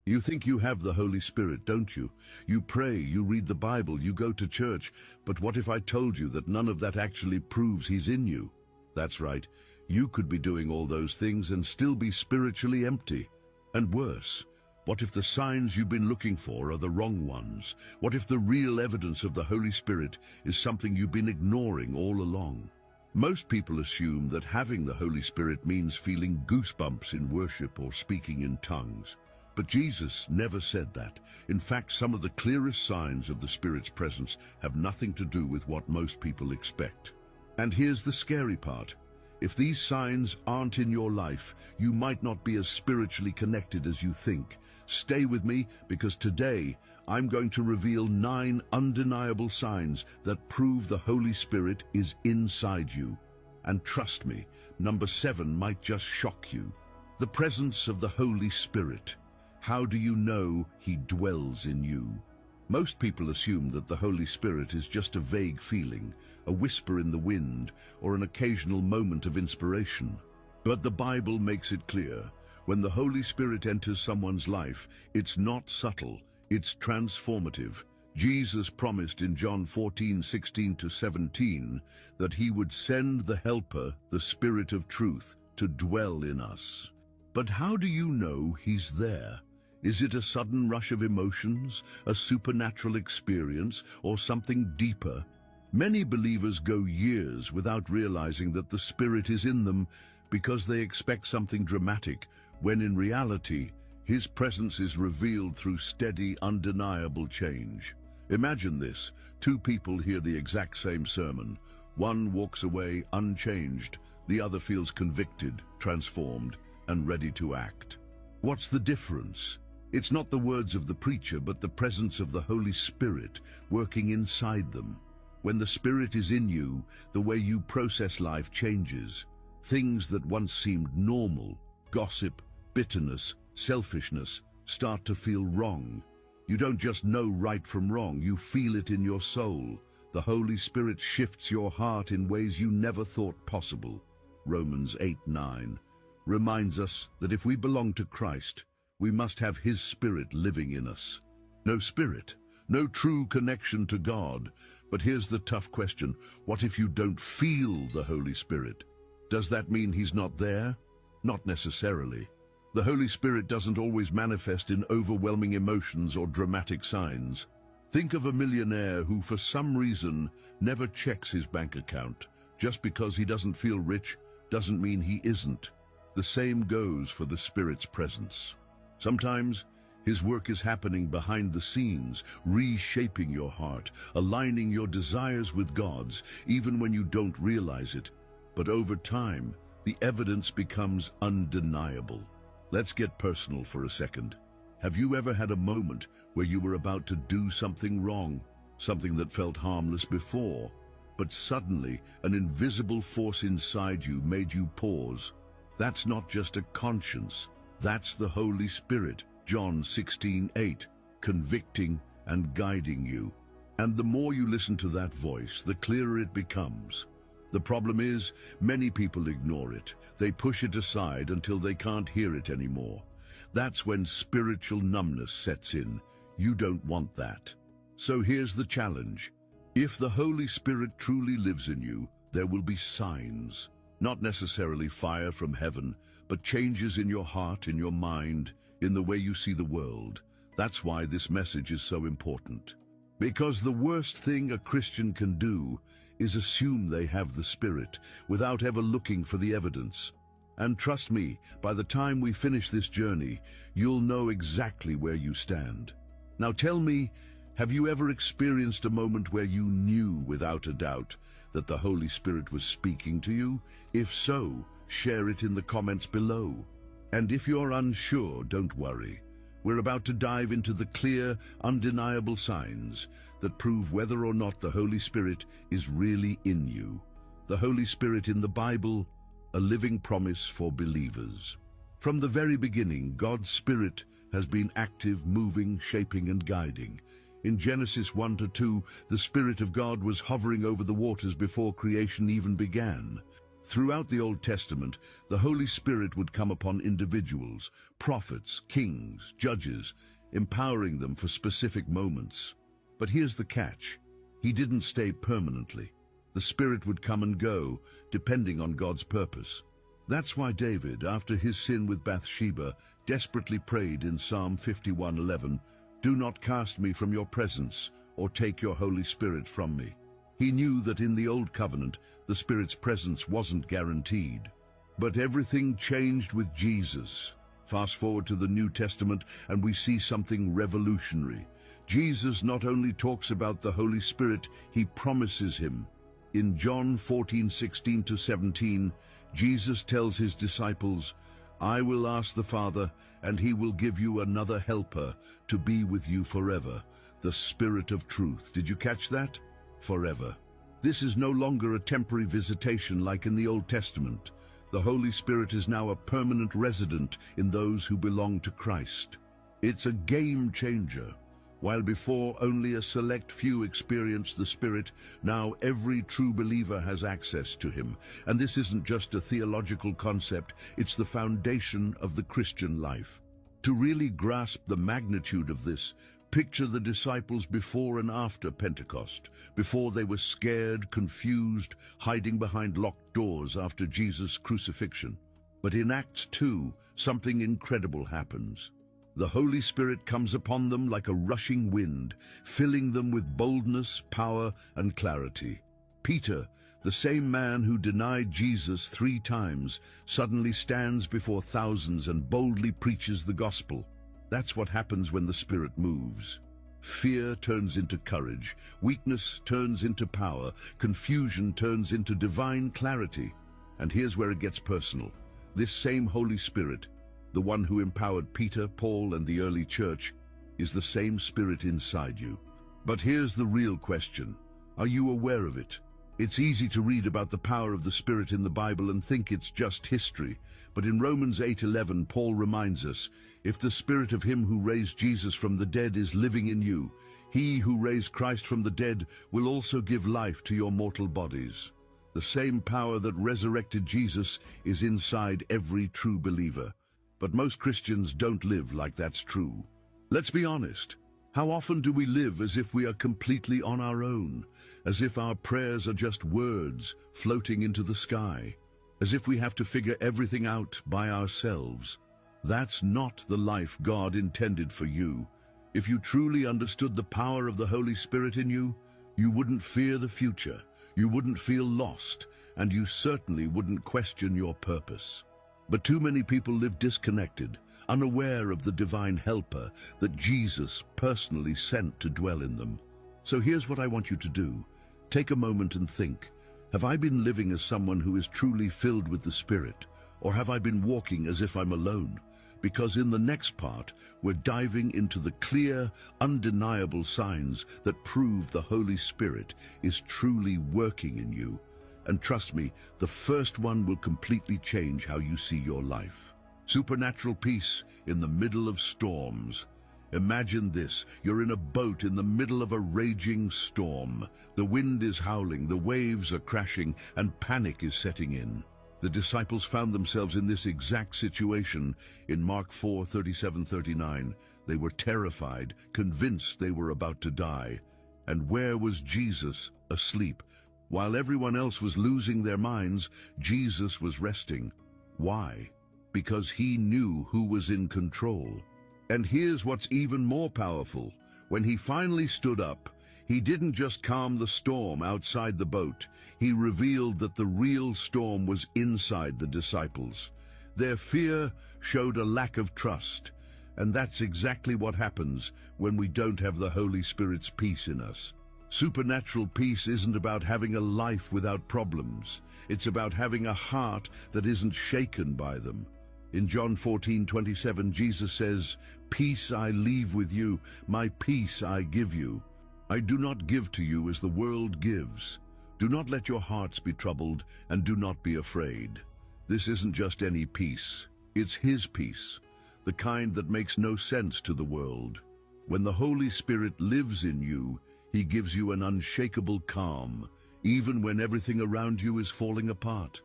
You think you have the Holy Spirit, don't you? You pray, you read the Bible, you go to church, but what if I told you that none of that actually proves He's in you? That's right, you could be doing all those things and still be spiritually empty. And worse, what if the signs you've been looking for are the wrong ones? What if the real evidence of the Holy Spirit is something you've been ignoring all along? Most people assume that having the Holy Spirit means feeling goosebumps in worship or speaking in tongues. But Jesus never said that. In fact, some of the clearest signs of the Spirit's presence have nothing to do with what most people expect. And here's the scary part. If these signs aren't in your life, you might not be as spiritually connected as you think. Stay with me, because today I'm going to reveal 9 undeniable signs that prove the Holy Spirit is inside you. And trust me, number 7 might just shock you. The presence of the Holy Spirit. How do you know He dwells in you? Most people assume that the Holy Spirit is just a vague feeling, a whisper in the wind, or an occasional moment of inspiration. But the Bible makes it clear, when the Holy Spirit enters someone's life, it's not subtle, it's transformative. Jesus promised in John 14:16-17 that He would send the Helper, the Spirit of truth, to dwell in us. But how do you know He's there? Is it a sudden rush of emotions, a supernatural experience, or something deeper? Many believers go years without realizing that the Spirit is in them because they expect something dramatic, when in reality, His presence is revealed through steady, undeniable change. Imagine this: 2 people hear the exact same sermon. One walks away unchanged, the other feels convicted, transformed, and ready to act. What's the difference? It's not the words of the preacher, but the presence of the Holy Spirit working inside them. When the Spirit is in you, the way you process life changes. Things that once seemed normal, gossip, bitterness, selfishness, start to feel wrong. You don't just know right from wrong, you feel it in your soul. The Holy Spirit shifts your heart in ways you never thought possible. Romans 8:9 reminds us that if we belong to Christ, we must have His Spirit living in us. No Spirit, no true connection to God. But here's the tough question: what if you don't feel the Holy Spirit? Does that mean He's not there? Not necessarily. The Holy Spirit doesn't always manifest in overwhelming emotions or dramatic signs. Think of a millionaire who for some reason never checks his bank account. Just because he doesn't feel rich doesn't mean he isn't. The same goes for the Spirit's presence. Sometimes His work is happening behind the scenes, reshaping your heart, aligning your desires with God's, even when you don't realize it. But over time, the evidence becomes undeniable. Let's get personal for a second. Have you ever had a moment where you were about to do something wrong, something that felt harmless before, but suddenly an invisible force inside you made you pause? That's not just a conscience. That's the Holy Spirit, John 16:8, convicting and guiding you. And the more you listen to that voice, the clearer it becomes. The problem is, many people ignore it. They push it aside until they can't hear it anymore. That's when spiritual numbness sets in. You don't want that. So here's the challenge. If the Holy Spirit truly lives in you, there will be signs. Not necessarily fire from heaven, but changes in your heart, in your mind, in the way you see the world. That's why this message is so important. Because the worst thing a Christian can do is assume they have the Spirit without ever looking for the evidence. And trust me, by the time we finish this journey, you'll know exactly where you stand. Now tell me, have you ever experienced a moment where you knew without a doubt that the Holy Spirit was speaking to you? If so, share it in the comments below. And if you're unsure, don't worry. We're about to dive into the clear, undeniable signs that prove whether or not the Holy Spirit is really in you. The Holy Spirit in the Bible, a living promise for believers. From the very beginning, God's Spirit has been active, moving, shaping, and guiding. In Genesis 1-2, the Spirit of God was hovering over the waters before creation even began. Throughout the Old Testament, the Holy Spirit would come upon individuals, prophets, kings, judges, empowering them for specific moments. But here's the catch. He didn't stay permanently. The Spirit would come and go, depending on God's purpose. That's why David, after his sin with Bathsheba, desperately prayed in Psalm 51:11, "Do not cast me from your presence, or take your Holy Spirit from me." He knew that in the Old Covenant, the Spirit's presence wasn't guaranteed. But everything changed with Jesus. Fast forward to the New Testament, and we see something revolutionary. Jesus not only talks about the Holy Spirit, he promises him. In John 14:16-17, Jesus tells his disciples, "I will ask the Father, and he will give you another helper to be with you forever, the Spirit of truth." Did you catch that? Forever. This is no longer a temporary visitation like in the Old Testament. The Holy Spirit is now a permanent resident in those who belong to Christ. It's a game changer. While before only a select few experienced the Spirit, now every true believer has access to him. And this isn't just a theological concept, it's the foundation of the Christian life. To really grasp the magnitude of this, picture the disciples before and after Pentecost, before they were scared, confused, hiding behind locked doors after Jesus' crucifixion. But in Acts 2, something incredible happens. The Holy Spirit comes upon them like a rushing wind, filling them with boldness, power, and clarity. Peter, the same man who denied Jesus 3 times, suddenly stands before thousands and boldly preaches the gospel. That's what happens when the Spirit moves. Fear turns into courage, weakness turns into power, confusion turns into divine clarity. And here's where it gets personal. This same Holy Spirit, the one who empowered Peter, Paul, and the early church, is the same Spirit inside you. But here's the real question. Are you aware of it? It's easy to read about the power of the Spirit in the Bible and think it's just history. But in Romans 8:11, Paul reminds us, "If the Spirit of him who raised Jesus from the dead is living in you, he who raised Christ from the dead will also give life to your mortal bodies." The same power that resurrected Jesus is inside every true believer. But most Christians don't live like that's true. Let's be honest. How often do we live as if we are completely on our own, as if our prayers are just words floating into the sky, as if we have to figure everything out by ourselves? That's not the life God intended for you. If you truly understood the power of the Holy Spirit in you, you wouldn't fear the future, you wouldn't feel lost, and you certainly wouldn't question your purpose. But too many people live disconnected, unaware of the divine helper that Jesus personally sent to dwell in them. So here's what I want you to do. Take a moment and think, have I been living as someone who is truly filled with the Spirit, or have I been walking as if I'm alone? Because in the next part, we're diving into the clear, undeniable signs that prove the Holy Spirit is truly working in you. And trust me, the first one will completely change how you see your life. Supernatural peace in the middle of storms. Imagine this, you're in a boat in the middle of a raging storm. The wind is howling, the waves are crashing, and panic is setting in. The disciples found themselves in this exact situation in Mark 4:37-39. They were terrified, convinced they were about to die. And where was Jesus? Asleep. While everyone else was losing their minds, Jesus was resting. Why? Because he knew who was in control. And here's what's even more powerful. When he finally stood up, he didn't just calm the storm outside the boat. He revealed that the real storm was inside the disciples. Their fear showed a lack of trust. And that's exactly what happens when we don't have the Holy Spirit's peace in us. Supernatural peace isn't about having a life without problems. It's about having a heart that isn't shaken by them. In John 14:27, Jesus says, "Peace I leave with you, my peace I give you. I do not give to you as the world gives. Do not let your hearts be troubled, and do not be afraid." This isn't just any peace. It's his peace, the kind that makes no sense to the world. When the Holy Spirit lives in you, he gives you an unshakable calm, even when everything around you is falling apart.